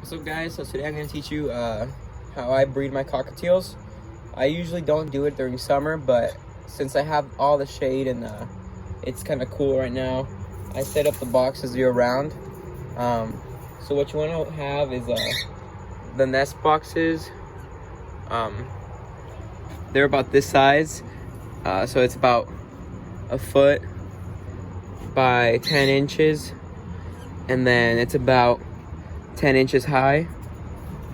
What's up, guys? So today I'm going to teach you how I breed my cockatiels. I usually don't do it during summer, but since I have all the shade and it's kind of cool right now, I set up the boxes year round. So what you want to have is the nest boxes. They're about this size, so it's about a foot by 10 inches, and then it's about 10 inches high.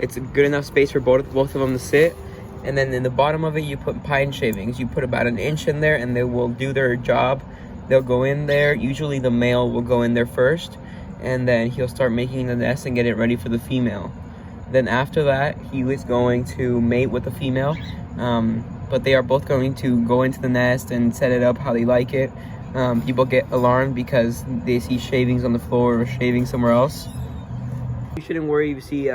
It's a good enough space for both of them to sit. And then in the bottom of it, you put pine shavings. You put about an inch in there, and they will do their job. They'll go in there. Usually the male will go in there first, and then he'll start making the nest and get it ready for the female. Then after that, he is going to mate with the female, but they are both going to go into the nest and set it up how they like it. People get alarmed because they see shavings on the floor or shavings somewhere else. You shouldn't worry if you see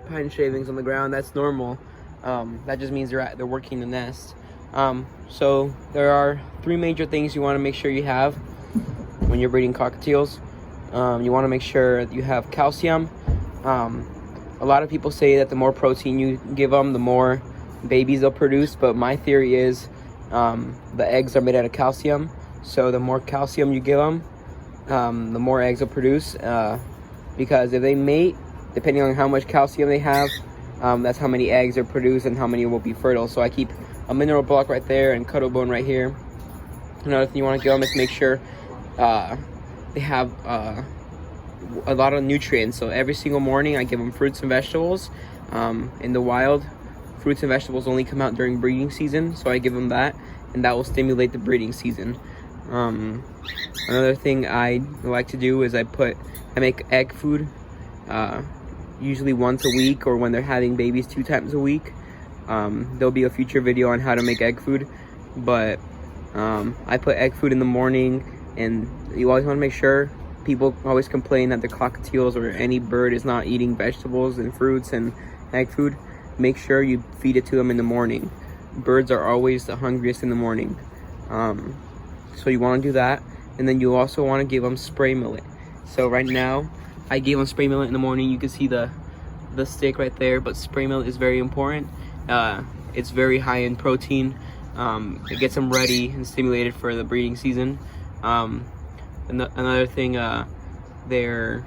pine shavings on the ground. That's normal. That just means they're working the nest. So there are three major things you want to make sure you have when you're breeding cockatiels. You want to make sure you have calcium. A lot of people say that the more protein you give them, the more babies they'll produce, but my theory is the eggs are made out of calcium. So the more calcium you give them, the more eggs they'll produce. Because if they mate, depending on how much calcium they have, that's how many eggs are produced and how many will be fertile. So I keep a mineral block right there and cuddle bone right here. Another thing you want to give them is make sure they have a lot of nutrients. So every single morning I give them fruits and vegetables. In the wild, fruits and vegetables only come out during breeding season, so I give them that, and that will stimulate the breeding season. Another thing I like to do is I make egg food usually once a week, or when they're having babies 2 times a week. There'll be a future video on how to make egg food, but I put egg food in the morning, and you always want to make sure. People always complain that the cockatiels or any bird is not eating vegetables and fruits and egg food. Make sure you feed it to them in the morning. Birds are always the hungriest in the morning. So you want to do that, and then you also want to give them spray millet. So right now I gave them spray millet in the morning. You can see the stick right there, but spray millet is very important. It's very high in protein. It gets them ready and stimulated for the breeding season. Another thing, their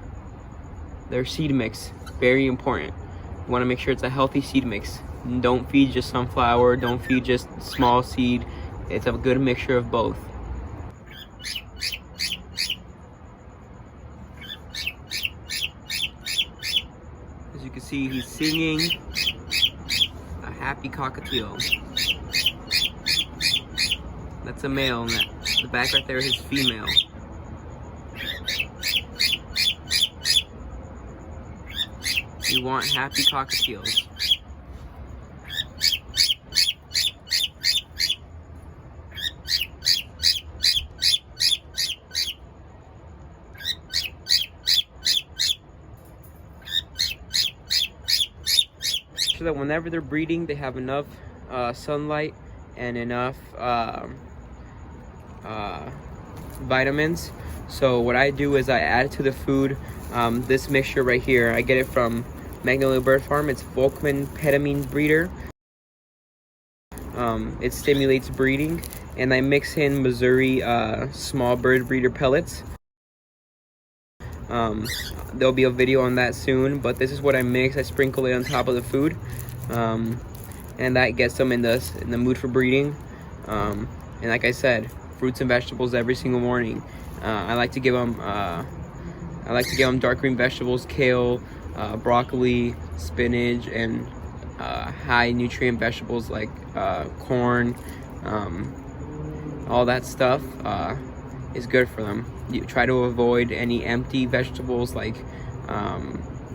seed mix, very important. You want to make sure it's a healthy seed mix. Don't feed just sunflower, don't feed just small seed. It's a good mixture of both. As you can see, he's singing a happy cockatiel. That's a male, and the back right there is female. You want happy cockatiels. So that whenever they're breeding, they have enough sunlight and enough vitamins. So what I do is I add to the food this mixture right here. I get it from Magnolia Bird Farm. It's Volkman Petamine breeder. It stimulates breeding, and I mix in Missouri small bird breeder pellets. There'll be a video on that soon, but this is what I mix. I sprinkle it on top of the food, and that gets them in the mood for breeding. And like I said, fruits and vegetables every single morning. I like to give them dark green vegetables, kale, broccoli, spinach, and high nutrient vegetables like corn. All that stuff is good for them. You try to avoid any empty vegetables like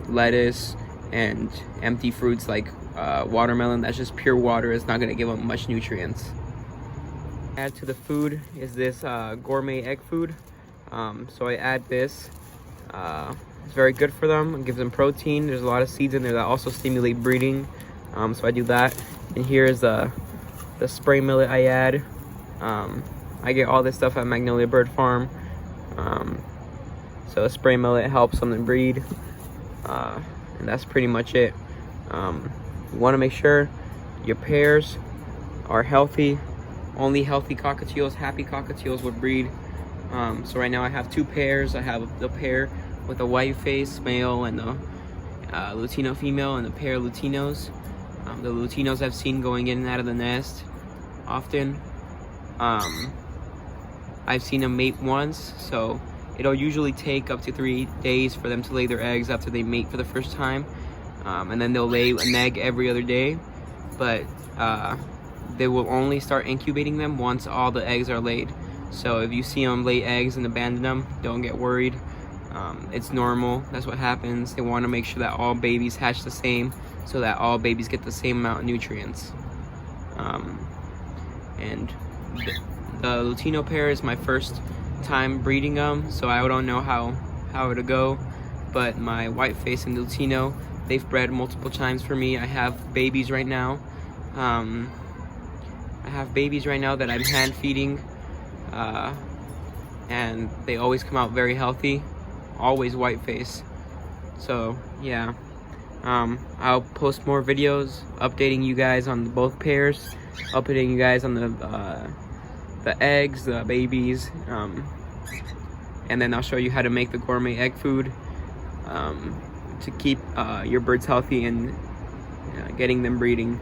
lettuce, and empty fruits like watermelon. That's just pure water. It's not going to give them much nutrients. Add to the food is this gourmet egg food. So I add this. It's very good for them. It gives them protein. There's a lot of seeds in there that also stimulate breeding. So I do that. And here is the spray millet I add. I get all this stuff at Magnolia Bird Farm. So the spray millet helps them to breed. and that's pretty much it. You want to make sure your pairs are healthy. Only healthy cockatiels, happy cockatiels would breed. So right now I have 2 pairs. I have the pair with a white face male and the Latino female, and a pair of Latinos. The Latinos I've seen going in and out of the nest often. I've seen them mate once, so it'll usually take up to 3 days for them to lay their eggs after they mate for the first time. And then they'll lay an egg every other day, but they will only start incubating them once all the eggs are laid. So if you see them lay eggs and abandon them, don't get worried. It's normal. That's what happens. They want to make sure that all babies hatch the same, so that all babies get the same amount of nutrients. And the Latino pair is my first time breeding them, so I don't know how it'll go. But my white face and Latino, they've bred multiple times for me. I have babies right now. That I'm hand feeding, and they always come out very healthy, always white face. So yeah, I'll post more videos updating you guys on both pairs, updating you guys on the eggs, the babies, and then I'll show you how to make the gourmet egg food to keep your birds healthy and getting them breeding.